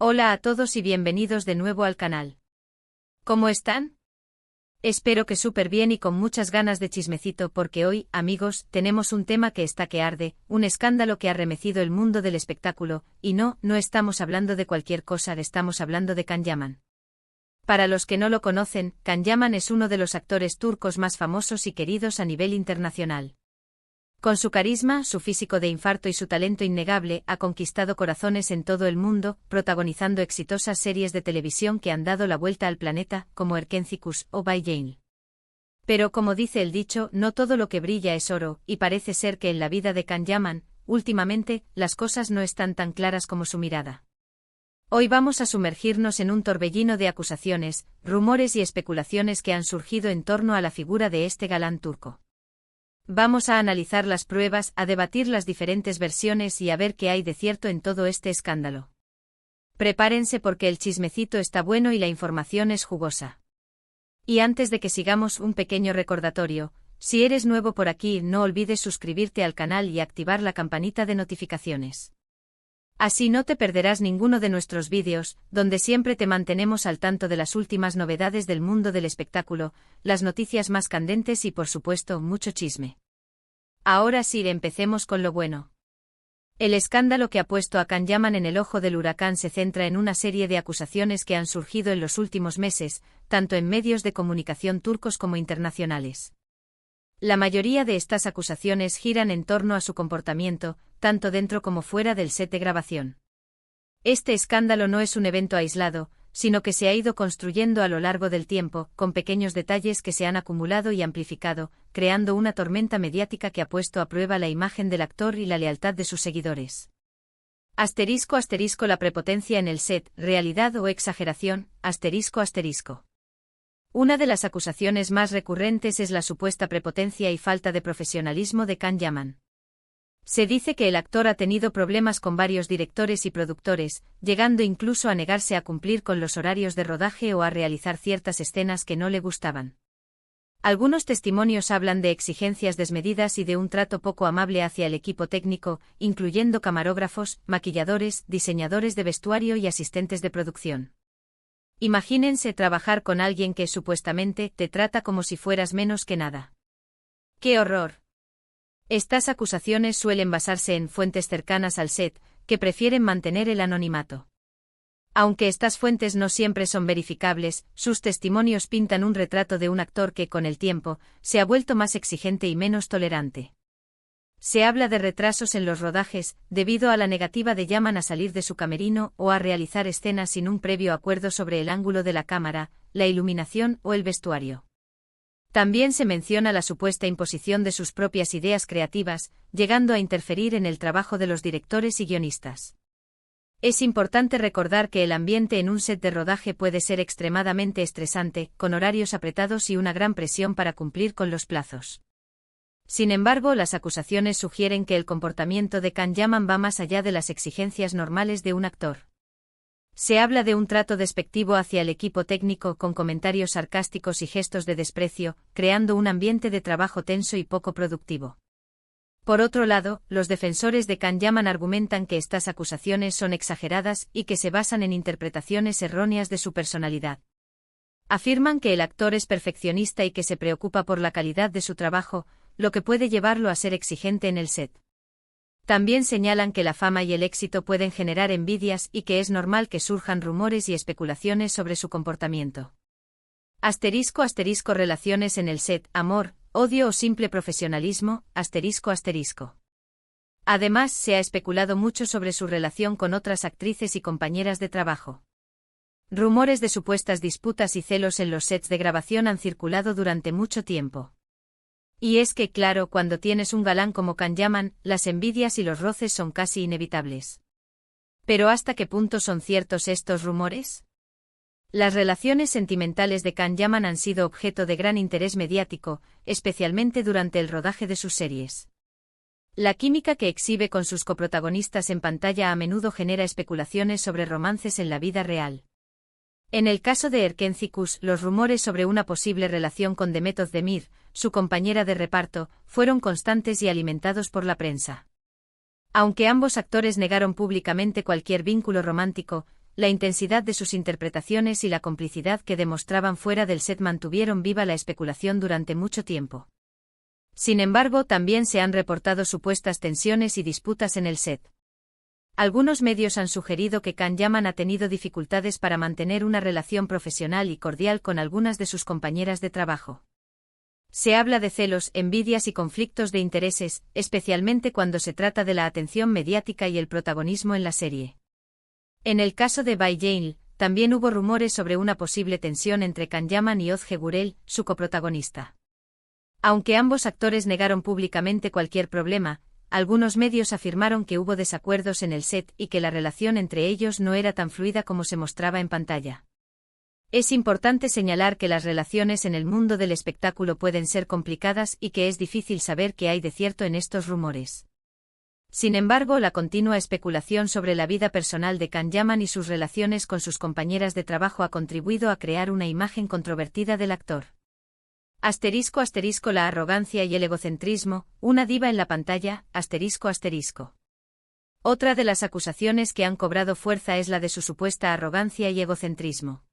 Hola a todos y bienvenidos de nuevo al canal. ¿Cómo están? Espero que súper bien y con muchas ganas de chismecito porque hoy, amigos, tenemos un tema que está que arde, un escándalo que ha remecido el mundo del espectáculo, y no estamos hablando de cualquier cosa, estamos hablando de Can Yaman. Para los que no lo conocen, Can Yaman es uno de los actores turcos más famosos y queridos a nivel internacional. Con su carisma, su físico de infarto y su talento innegable, ha conquistado corazones en todo el mundo, protagonizando exitosas series de televisión que han dado la vuelta al planeta, como Erkencikus o Bay Jane. Pero como dice el dicho, no todo lo que brilla es oro, y parece ser que en la vida de Can Yaman, últimamente, las cosas no están tan claras como su mirada. Hoy vamos a sumergirnos en un torbellino de acusaciones, rumores y especulaciones que han surgido en torno a la figura de este galán turco. Vamos a analizar las pruebas, a debatir las diferentes versiones y a ver qué hay de cierto en todo este escándalo. Prepárense porque el chismecito está bueno y la información es jugosa. Y antes de que sigamos, un pequeño recordatorio: si eres nuevo por aquí, no olvides suscribirte al canal y activar la campanita de notificaciones. Así no te perderás ninguno de nuestros vídeos, donde siempre te mantenemos al tanto de las últimas novedades del mundo del espectáculo, las noticias más candentes y por supuesto mucho chisme. Ahora sí, empecemos con lo bueno. El escándalo que ha puesto a Can Yaman en el ojo del huracán se centra en una serie de acusaciones que han surgido en los últimos meses, tanto en medios de comunicación turcos como internacionales. La mayoría de estas acusaciones giran en torno a su comportamiento, tanto dentro como fuera del set de grabación. Este escándalo no es un evento aislado, sino que se ha ido construyendo a lo largo del tiempo, con pequeños detalles que se han acumulado y amplificado, creando una tormenta mediática que ha puesto a prueba la imagen del actor y la lealtad de sus seguidores. Asterisco asterisco la prepotencia en el set, realidad o exageración, asterisco asterisco. Una de las acusaciones más recurrentes es la supuesta prepotencia y falta de profesionalismo de Can Yaman. Se dice que el actor ha tenido problemas con varios directores y productores, llegando incluso a negarse a cumplir con los horarios de rodaje o a realizar ciertas escenas que no le gustaban. Algunos testimonios hablan de exigencias desmedidas y de un trato poco amable hacia el equipo técnico, incluyendo camarógrafos, maquilladores, diseñadores de vestuario y asistentes de producción. Imagínense trabajar con alguien que supuestamente te trata como si fueras menos que nada. ¡Qué horror! Estas acusaciones suelen basarse en fuentes cercanas al set, que prefieren mantener el anonimato. Aunque estas fuentes no siempre son verificables, sus testimonios pintan un retrato de un actor que con el tiempo se ha vuelto más exigente y menos tolerante. Se habla de retrasos en los rodajes, debido a la negativa de Yaman a salir de su camerino o a realizar escenas sin un previo acuerdo sobre el ángulo de la cámara, la iluminación o el vestuario. También se menciona la supuesta imposición de sus propias ideas creativas, llegando a interferir en el trabajo de los directores y guionistas. Es importante recordar que el ambiente en un set de rodaje puede ser extremadamente estresante, con horarios apretados y una gran presión para cumplir con los plazos. Sin embargo, las acusaciones sugieren que el comportamiento de Can Yaman va más allá de las exigencias normales de un actor. Se habla de un trato despectivo hacia el equipo técnico con comentarios sarcásticos y gestos de desprecio, creando un ambiente de trabajo tenso y poco productivo. Por otro lado, los defensores de Can Yaman argumentan que estas acusaciones son exageradas y que se basan en interpretaciones erróneas de su personalidad. Afirman que el actor es perfeccionista y que se preocupa por la calidad de su trabajo, lo que puede llevarlo a ser exigente en el set. También señalan que la fama y el éxito pueden generar envidias y que es normal que surjan rumores y especulaciones sobre su comportamiento. Asterisco asterisco relaciones en el set, amor, odio o simple profesionalismo, asterisco asterisco. Además, se ha especulado mucho sobre su relación con otras actrices y compañeras de trabajo. Rumores de supuestas disputas y celos en los sets de grabación han circulado durante mucho tiempo. Y es que claro, cuando tienes un galán como Can Yaman, las envidias y los roces son casi inevitables. ¿Pero hasta qué punto son ciertos estos rumores? Las relaciones sentimentales de Can Yaman han sido objeto de gran interés mediático, especialmente durante el rodaje de sus series. La química que exhibe con sus coprotagonistas en pantalla a menudo genera especulaciones sobre romances en la vida real. En el caso de Erkencikus, los rumores sobre una posible relación con Demet Özdemir, su compañera de reparto, fueron constantes y alimentados por la prensa. Aunque ambos actores negaron públicamente cualquier vínculo romántico, la intensidad de sus interpretaciones y la complicidad que demostraban fuera del set mantuvieron viva la especulación durante mucho tiempo. Sin embargo, también se han reportado supuestas tensiones y disputas en el set. Algunos medios han sugerido que Can Yaman ha tenido dificultades para mantener una relación profesional y cordial con algunas de sus compañeras de trabajo. Se habla de celos, envidias y conflictos de intereses, especialmente cuando se trata de la atención mediática y el protagonismo en la serie. En el caso de Bae Jae-il, también hubo rumores sobre una posible tensión entre Can Yaman y Oh Jae-gurel, su coprotagonista. Aunque ambos actores negaron públicamente cualquier problema, algunos medios afirmaron que hubo desacuerdos en el set y que la relación entre ellos no era tan fluida como se mostraba en pantalla. Es importante señalar que las relaciones en el mundo del espectáculo pueden ser complicadas y que es difícil saber qué hay de cierto en estos rumores. Sin embargo, la continua especulación sobre la vida personal de Can Yaman y sus relaciones con sus compañeras de trabajo ha contribuido a crear una imagen controvertida del actor. *** La arrogancia y el egocentrismo, una diva en la pantalla, ***. Otra de las acusaciones que han cobrado fuerza es la de su supuesta arrogancia y egocentrismo.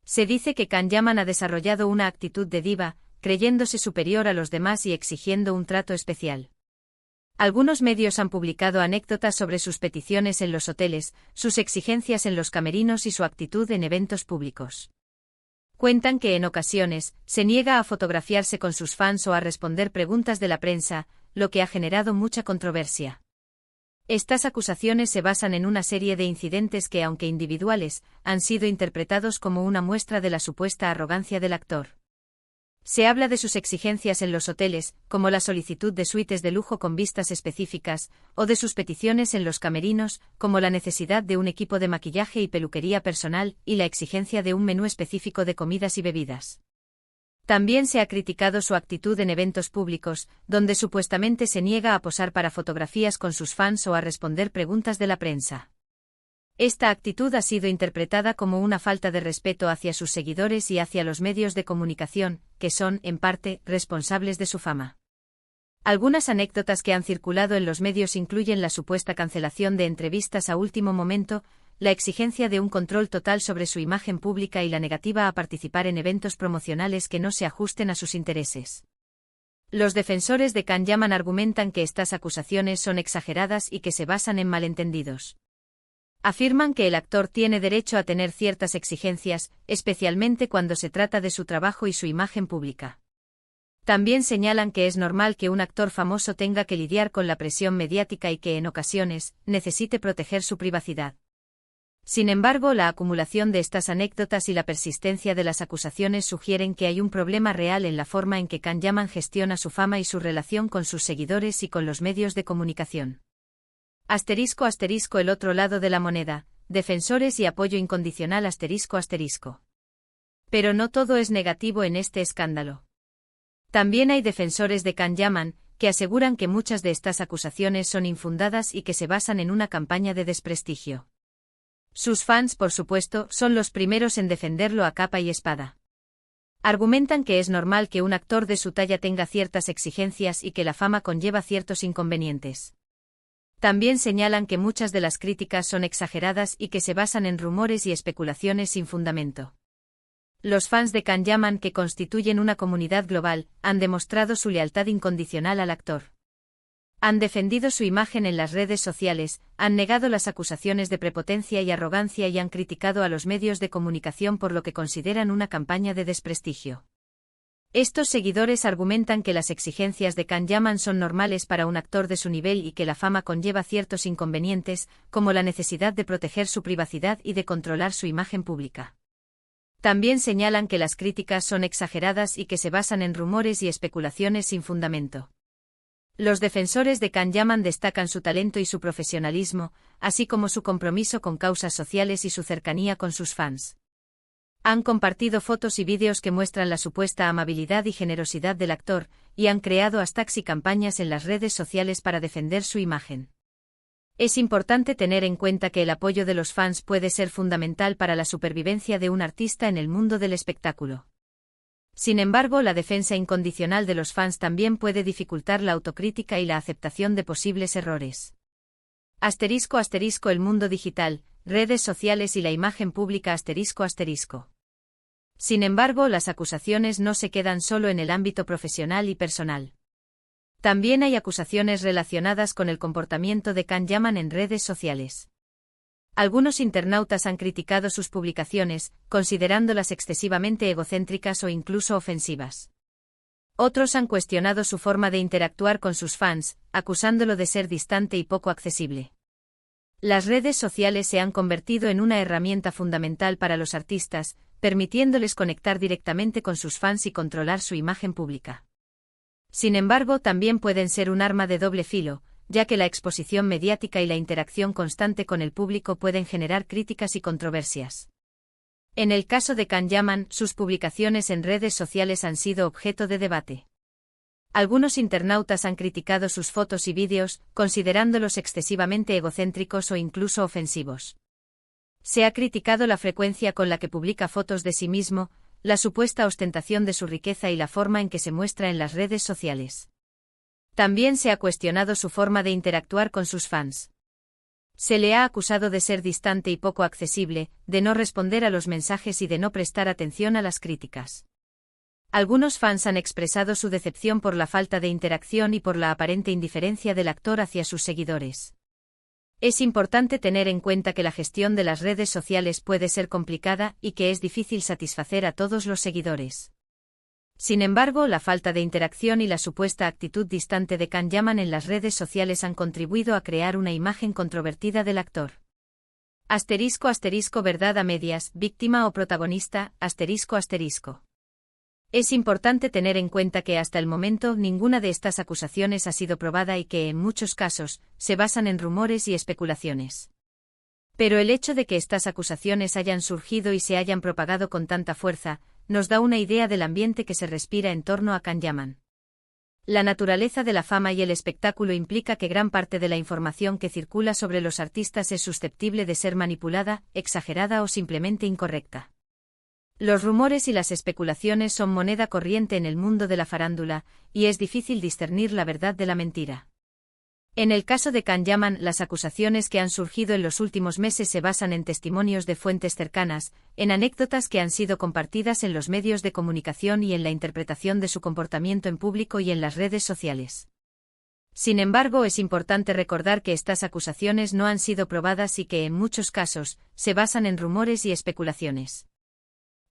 Se dice que Can Yaman ha desarrollado una actitud de diva, creyéndose superior a los demás y exigiendo un trato especial. Algunos medios han publicado anécdotas sobre sus peticiones en los hoteles, sus exigencias en los camerinos y su actitud en eventos públicos. Cuentan que en ocasiones, se niega a fotografiarse con sus fans o a responder preguntas de la prensa, lo que ha generado mucha controversia. Estas acusaciones se basan en una serie de incidentes que, aunque individuales, han sido interpretados como una muestra de la supuesta arrogancia del actor. Se habla de sus exigencias en los hoteles, como la solicitud de suites de lujo con vistas específicas, o de sus peticiones en los camerinos, como la necesidad de un equipo de maquillaje y peluquería personal, y la exigencia de un menú específico de comidas y bebidas. También se ha criticado su actitud en eventos públicos, donde supuestamente se niega a posar para fotografías con sus fans o a responder preguntas de la prensa. Esta actitud ha sido interpretada como una falta de respeto hacia sus seguidores y hacia los medios de comunicación, que son, en parte, responsables de su fama. Algunas anécdotas que han circulado en los medios incluyen la supuesta cancelación de entrevistas a último momento, la exigencia de un control total sobre su imagen pública y la negativa a participar en eventos promocionales que no se ajusten a sus intereses. Los defensores de Can Yaman argumentan que estas acusaciones son exageradas y que se basan en malentendidos. Afirman que el actor tiene derecho a tener ciertas exigencias, especialmente cuando se trata de su trabajo y su imagen pública. También señalan que es normal que un actor famoso tenga que lidiar con la presión mediática y que en ocasiones necesite proteger su privacidad. Sin embargo, la acumulación de estas anécdotas y la persistencia de las acusaciones sugieren que hay un problema real en la forma en que Can Yaman gestiona su fama y su relación con sus seguidores y con los medios de comunicación. *** El otro lado de la moneda, defensores y apoyo incondicional ***. Pero no todo es negativo en este escándalo. También hay defensores de Can Yaman, que aseguran que muchas de estas acusaciones son infundadas y que se basan en una campaña de desprestigio. Sus fans, por supuesto, son los primeros en defenderlo a capa y espada. Argumentan que es normal que un actor de su talla tenga ciertas exigencias y que la fama conlleva ciertos inconvenientes. También señalan que muchas de las críticas son exageradas y que se basan en rumores y especulaciones sin fundamento. Los fans de Can Yaman, que constituyen una comunidad global, han demostrado su lealtad incondicional al actor. Han defendido su imagen en las redes sociales, han negado las acusaciones de prepotencia y arrogancia y han criticado a los medios de comunicación por lo que consideran una campaña de desprestigio. Estos seguidores argumentan que las exigencias de Can Yaman son normales para un actor de su nivel y que la fama conlleva ciertos inconvenientes, como la necesidad de proteger su privacidad y de controlar su imagen pública. También señalan que las críticas son exageradas y que se basan en rumores y especulaciones sin fundamento. Los defensores de Can Yaman destacan su talento y su profesionalismo, así como su compromiso con causas sociales y su cercanía con sus fans. Han compartido fotos y vídeos que muestran la supuesta amabilidad y generosidad del actor, y han creado hashtags y campañas en las redes sociales para defender su imagen. Es importante tener en cuenta que el apoyo de los fans puede ser fundamental para la supervivencia de un artista en el mundo del espectáculo. Sin embargo, la defensa incondicional de los fans también puede dificultar la autocrítica y la aceptación de posibles errores. *** El mundo digital, redes sociales y la imagen pública ***. Sin embargo, las acusaciones no se quedan solo en el ámbito profesional y personal. También hay acusaciones relacionadas con el comportamiento de Can Yaman en redes sociales. Algunos internautas han criticado sus publicaciones, considerándolas excesivamente egocéntricas o incluso ofensivas. Otros han cuestionado su forma de interactuar con sus fans, acusándolo de ser distante y poco accesible. Las redes sociales se han convertido en una herramienta fundamental para los artistas, permitiéndoles conectar directamente con sus fans y controlar su imagen pública. Sin embargo, también pueden ser un arma de doble filo, ya que la exposición mediática y la interacción constante con el público pueden generar críticas y controversias. En el caso de Can Yaman, sus publicaciones en redes sociales han sido objeto de debate. Algunos internautas han criticado sus fotos y vídeos, considerándolos excesivamente egocéntricos o incluso ofensivos. Se ha criticado la frecuencia con la que publica fotos de sí mismo, la supuesta ostentación de su riqueza y la forma en que se muestra en las redes sociales. También se ha cuestionado su forma de interactuar con sus fans. Se le ha acusado de ser distante y poco accesible, de no responder a los mensajes y de no prestar atención a las críticas. Algunos fans han expresado su decepción por la falta de interacción y por la aparente indiferencia del actor hacia sus seguidores. Es importante tener en cuenta que la gestión de las redes sociales puede ser complicada y que es difícil satisfacer a todos los seguidores. Sin embargo, la falta de interacción y la supuesta actitud distante de Can Yaman en las redes sociales han contribuido a crear una imagen controvertida del actor. ***, verdad a medias, víctima o protagonista, ***. Es importante tener en cuenta que hasta el momento ninguna de estas acusaciones ha sido probada y que, en muchos casos, se basan en rumores y especulaciones. Pero el hecho de que estas acusaciones hayan surgido y se hayan propagado con tanta fuerza, nos da una idea del ambiente que se respira en torno a Can Yaman. La naturaleza de la fama y el espectáculo implica que gran parte de la información que circula sobre los artistas es susceptible de ser manipulada, exagerada o simplemente incorrecta. Los rumores y las especulaciones son moneda corriente en el mundo de la farándula, y es difícil discernir la verdad de la mentira. En el caso de Can Yaman, las acusaciones que han surgido en los últimos meses se basan en testimonios de fuentes cercanas, en anécdotas que han sido compartidas en los medios de comunicación y en la interpretación de su comportamiento en público y en las redes sociales. Sin embargo, es importante recordar que estas acusaciones no han sido probadas y que, en muchos casos, se basan en rumores y especulaciones.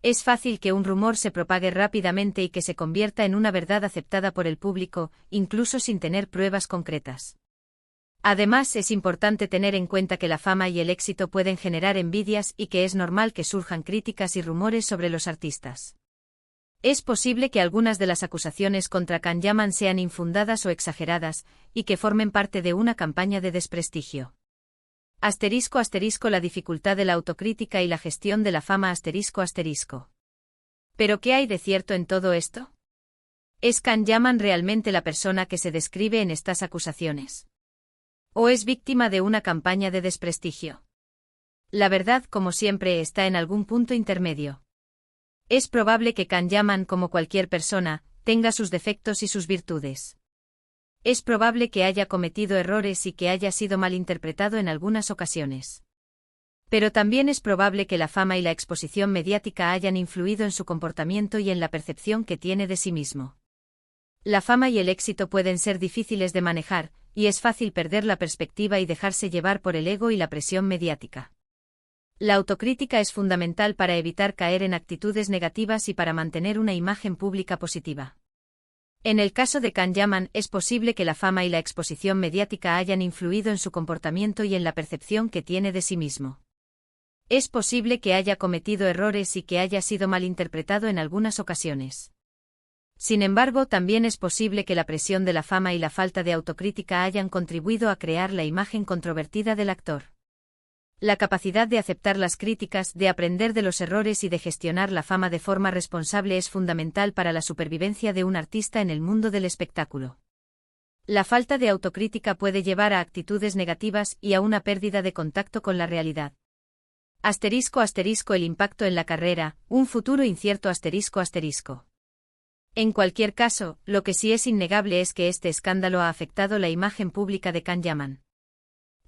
Es fácil que un rumor se propague rápidamente y que se convierta en una verdad aceptada por el público, incluso sin tener pruebas concretas. Además, es importante tener en cuenta que la fama y el éxito pueden generar envidias y que es normal que surjan críticas y rumores sobre los artistas. Es posible que algunas de las acusaciones contra Can Yaman sean infundadas o exageradas, y que formen parte de una campaña de desprestigio. ***, la dificultad de la autocrítica y la gestión de la fama ***. ¿Pero qué hay de cierto en todo esto? ¿Es Can Yaman realmente la persona que se describe en estas acusaciones? ¿O es víctima de una campaña de desprestigio? La verdad, como siempre, está en algún punto intermedio. Es probable que Can Yaman, como cualquier persona, tenga sus defectos y sus virtudes. Es probable que haya cometido errores y que haya sido malinterpretado en algunas ocasiones. Pero también es probable que la fama y la exposición mediática hayan influido en su comportamiento y en la percepción que tiene de sí mismo. La fama y el éxito pueden ser difíciles de manejar, y es fácil perder la perspectiva y dejarse llevar por el ego y la presión mediática. La autocrítica es fundamental para evitar caer en actitudes negativas y para mantener una imagen pública positiva. En el caso de Can Yaman, es posible que la fama y la exposición mediática hayan influido en su comportamiento y en la percepción que tiene de sí mismo. Es posible que haya cometido errores y que haya sido malinterpretado en algunas ocasiones. Sin embargo, también es posible que la presión de la fama y la falta de autocrítica hayan contribuido a crear la imagen controvertida del actor. La capacidad de aceptar las críticas, de aprender de los errores y de gestionar la fama de forma responsable es fundamental para la supervivencia de un artista en el mundo del espectáculo. La falta de autocrítica puede llevar a actitudes negativas y a una pérdida de contacto con la realidad. ***, el impacto en la carrera, un futuro incierto ***. En cualquier caso, lo que sí es innegable es que este escándalo ha afectado la imagen pública de Can Yaman.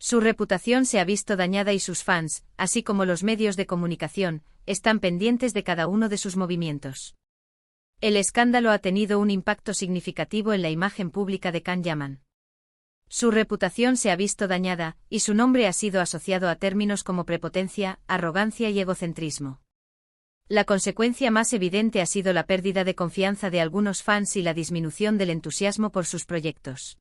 Su reputación se ha visto dañada y sus fans, así como los medios de comunicación, están pendientes de cada uno de sus movimientos. El escándalo ha tenido un impacto significativo en la imagen pública de Can Yaman. Su reputación se ha visto dañada, y su nombre ha sido asociado a términos como prepotencia, arrogancia y egocentrismo. La consecuencia más evidente ha sido la pérdida de confianza de algunos fans y la disminución del entusiasmo por sus proyectos.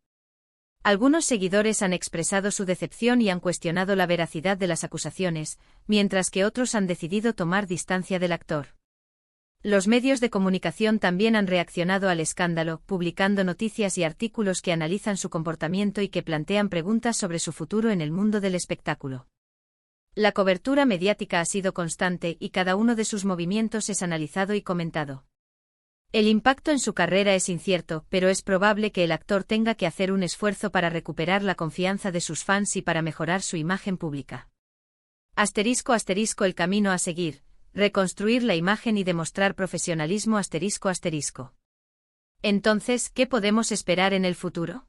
Algunos seguidores han expresado su decepción y han cuestionado la veracidad de las acusaciones, mientras que otros han decidido tomar distancia del actor. Los medios de comunicación también han reaccionado al escándalo, publicando noticias y artículos que analizan su comportamiento y que plantean preguntas sobre su futuro en el mundo del espectáculo. La cobertura mediática ha sido constante y cada uno de sus movimientos es analizado y comentado. El impacto en su carrera es incierto, pero es probable que el actor tenga que hacer un esfuerzo para recuperar la confianza de sus fans y para mejorar su imagen pública. *** El camino a seguir: reconstruir la imagen y demostrar profesionalismo. ***. Entonces, ¿qué podemos esperar en el futuro?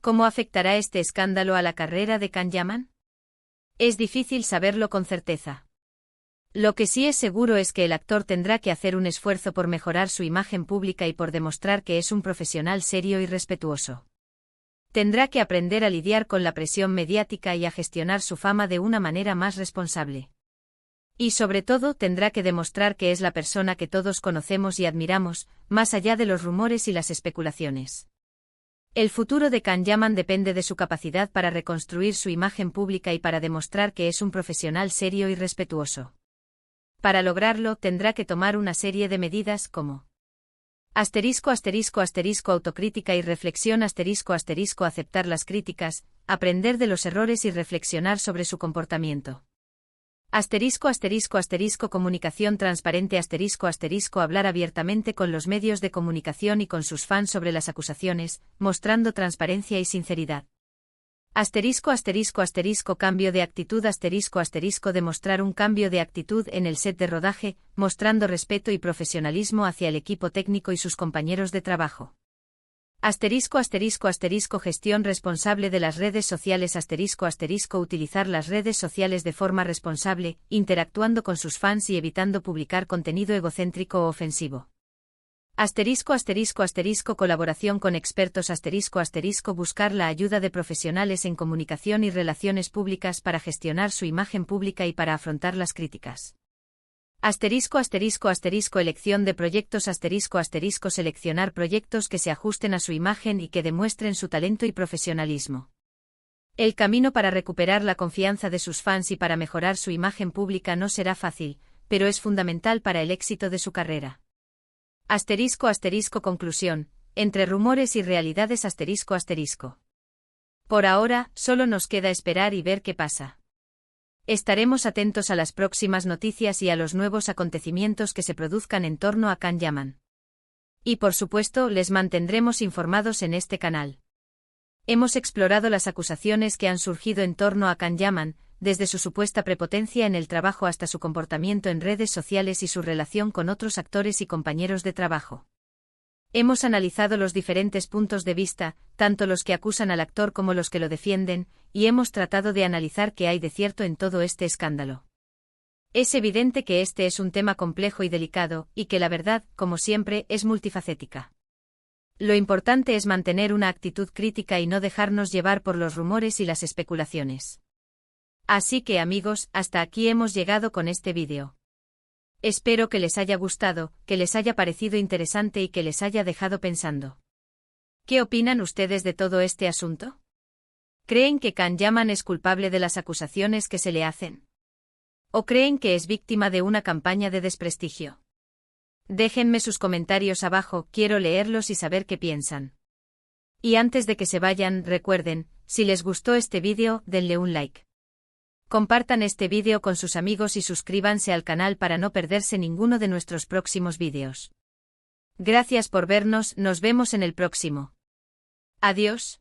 ¿Cómo afectará este escándalo a la carrera de Can Yaman? Es difícil saberlo con certeza. Lo que sí es seguro es que el actor tendrá que hacer un esfuerzo por mejorar su imagen pública y por demostrar que es un profesional serio y respetuoso. Tendrá que aprender a lidiar con la presión mediática y a gestionar su fama de una manera más responsable. Y sobre todo tendrá que demostrar que es la persona que todos conocemos y admiramos, más allá de los rumores y las especulaciones. El futuro de Can Yaman depende de su capacidad para reconstruir su imagen pública y para demostrar que es un profesional serio y respetuoso. Para lograrlo tendrá que tomar una serie de medidas como ****, autocrítica y reflexión ****, aceptar las críticas, aprender de los errores y reflexionar sobre su comportamiento. ****, comunicación transparente ****, hablar abiertamente con los medios de comunicación y con sus fans sobre las acusaciones, mostrando transparencia y sinceridad. Cambio de actitud demostrar un cambio de actitud en el set de rodaje, mostrando respeto y profesionalismo hacia el equipo técnico y sus compañeros de trabajo. Gestión responsable de las redes sociales utilizar las redes sociales de forma responsable, interactuando con sus fans y evitando publicar contenido egocéntrico o ofensivo. Colaboración con expertos buscar la ayuda de profesionales en comunicación y relaciones públicas para gestionar su imagen pública y para afrontar las críticas. Elección de proyectos seleccionar proyectos que se ajusten a su imagen y que demuestren su talento y profesionalismo. El camino para recuperar la confianza de sus fans y para mejorar su imagen pública no será fácil, pero es fundamental para el éxito de su carrera. Conclusión: entre rumores y realidades Por ahora, solo nos queda esperar y ver qué pasa. Estaremos atentos a las próximas noticias y a los nuevos acontecimientos que se produzcan en torno a Can Yaman. Y por supuesto, les mantendremos informados en este canal. Hemos explorado las acusaciones que han surgido en torno a Can Yaman, desde su supuesta prepotencia en el trabajo hasta su comportamiento en redes sociales y su relación con otros actores y compañeros de trabajo. Hemos analizado los diferentes puntos de vista, tanto los que acusan al actor como los que lo defienden, y hemos tratado de analizar qué hay de cierto en todo este escándalo. Es evidente que este es un tema complejo y delicado, y que la verdad, como siempre, es multifacética. Lo importante es mantener una actitud crítica y no dejarnos llevar por los rumores y las especulaciones. Así que amigos, hasta aquí hemos llegado con este vídeo. Espero que les haya gustado, que les haya parecido interesante y que les haya dejado pensando. ¿Qué opinan ustedes de todo este asunto? ¿Creen que Can Yaman es culpable de las acusaciones que se le hacen? ¿O creen que es víctima de una campaña de desprestigio? Déjenme sus comentarios abajo, quiero leerlos y saber qué piensan. Y antes de que se vayan, recuerden, si les gustó este vídeo, denle un like. Compartan este vídeo con sus amigos y suscríbanse al canal para no perderse ninguno de nuestros próximos vídeos. Gracias por vernos, nos vemos en el próximo. Adiós.